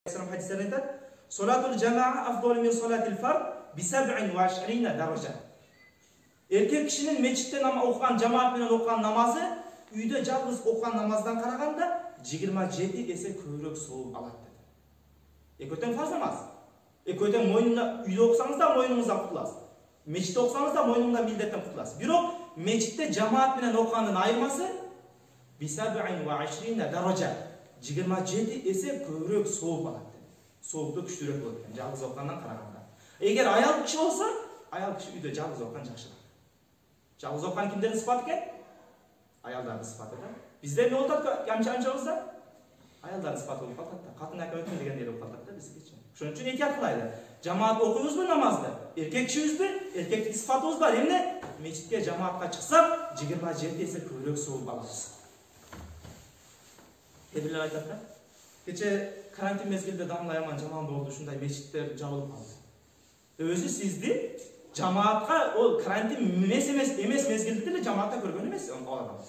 hadislerine aytadi. Salatul jamaa afdalu min salatil fard bi 27 daraja. Erkek kişinin meçitte okugan cemaat menен okugan namazı uyda жалгыз okugan namazdan karaganda 27 есе көбүрөөк сооп алат dedi. Eköten farz namaz. Eköten moynunda uyda okusanız da moynunuzdan kurtulasiz. Meçitte okusanız da moynundan milletten kurtulasiz. Birok meçitte cemaat menен okuganın ayırması bi 27 daraja. 27 есе көбүрөөк сооп алат dedi. Soğukta güçlürek olur. Yani жалгыз okugandan karaganda. Eğer ayal kişi olsa, ayal kişi uyda жалгыз okugan жақшыраак. Жалгыз окуган кимдердин сыпаты экен? Аялдардын сыпаты да. Бизде не болуп атат анча-анчабызда? Аялдардын сыпаты болуп калат да. Катын ака өтмө дегендей болуп калат да биздечи. Ошон үчүн эки кылайлы. Жамаат окуйбузбу намазды? Эркек кишибизби? Эркектик сыпатыбыз бар. Эмне? Мечитке жамаатка чыксак, 27 эсе көбүрөөк сооп алабыз. Кээ айтат да. Кече карантин мезгилде Damla Yaman жаман болду, ушундай мечиттер жабылып калды. Өзү сизди жамаатка ол карантин эмес мезгилде деле жамаатта көргөн эмес ал адам.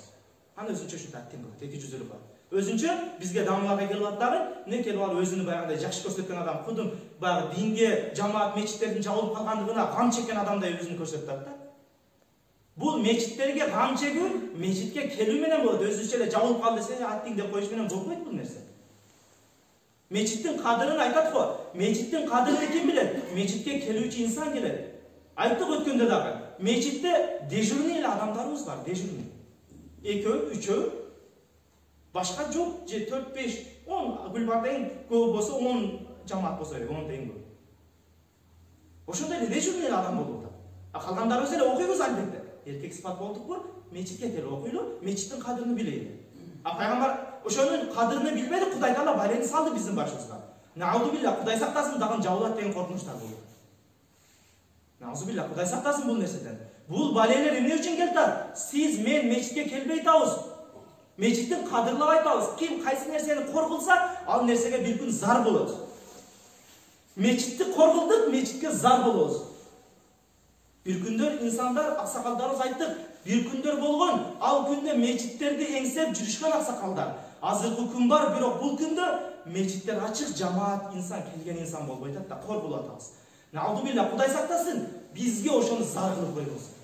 Аны өзүнчө ушундай аттен кылат, эки жүзөлүк бар. Өзүнчө бизге Damlага келип атпагы, эмне келип алып өзүнү баягындай жакшы көрсөткөн адам, кудум баягы динге, жамаат, мечиттердин жабылып калгандыгына гам чеккен адамдай өзүн көрсөтүп атат да. Бул мечиттерге гам чегүү, мечитке келүү менен болот. Өзүнчө эле жабылып калды десе, аттиң деп коюш менен болбойт бул нерсе. Мечиттин кадырын айтат го. Мечиттин кадырын ким билет? Мечитке келүүчү инсан келет. Айттык өткөндө дагы. Мечитте дежурный эле адамдарыбыз бар, дежурный. Экөө, үчөө. Башка жок, же 4-5, 10 гүлбардан көп болсо 10 жамаат болсо керек, 10 тең көп. Ошондой эле дежурный эле адам болуп атат. А калгандарыбыз эле окуйбуз албетте. Эркек сыпат болдукпу? Мечитке келип окуйлу, мечиттин кадырын билели. А пайгамбар ошонун кадырын билбеди, Кудай Таала балени салды биздин башыбызга. Науду билла, Кудай сактасын, дагы жабылат деген коркунучтар болду. Науду билла, Кудай сактасын бул нерседен. Бул балелер эмне үчүн келди? Сиз мен мечитке келбей атабыз. Мечиттин кадырлап айтабыз. Ким кайсы нерсени коркулса, ал нерсеге бир күн зар болот. Мечитти коркулдук, мечитке зар болобуз. Бир күндөр инсандар, аксакалдарыбыз айттык, бир күндөр болгон, ал күндө мечиттерди эңсеп жүрүшкөн аксакалдар. Азыркы күн бар, бирок бул күндө мечиттер ачык, жамаат инсан келген инсан болбой атат да, коркулуп атабыз. Науду билла, Кудай сактасын, бизге ошону зар кылып койбосун.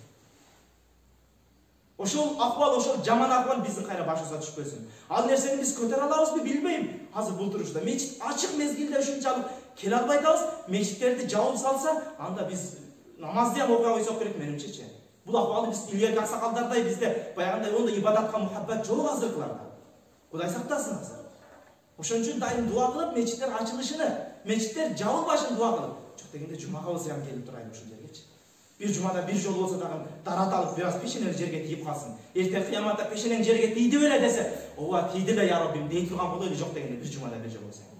Ошол акыбал, ошол жаман акыбал биздин кайра башыбызга түшпөсүн. Ал нерсени биз көтөрө алабызбы билбейм. Азыр бул турушта мечит ачык мезгилде ушунчалык келе албай атабыз, мечиттерди жабып салса, анда биз намазды ham окуя койсок керек менимчечи. Бул акыбалды биз илгерки аксакалдардай бизде баягындай ондай ибадатка мухаббат жок азыркыларда. Кудай сактасын азыр. Ошон үчүн дайым дуа кылып, мечиттер ачылышыны, мечиттер жабылбашын дуа кылып. Жок дегенде жумагабыз ham келип турайлы ушул жергечи. Бир жумада бир жолу болсо дагы дарат алып, бир аз пешенең жерге тийип калсын. Эртең кыяматта пешенең жерге тийди беле десе, ооба тийди эле я Раббим дей турган болойлу, жок дегенде бир жумада бир жолу болсо.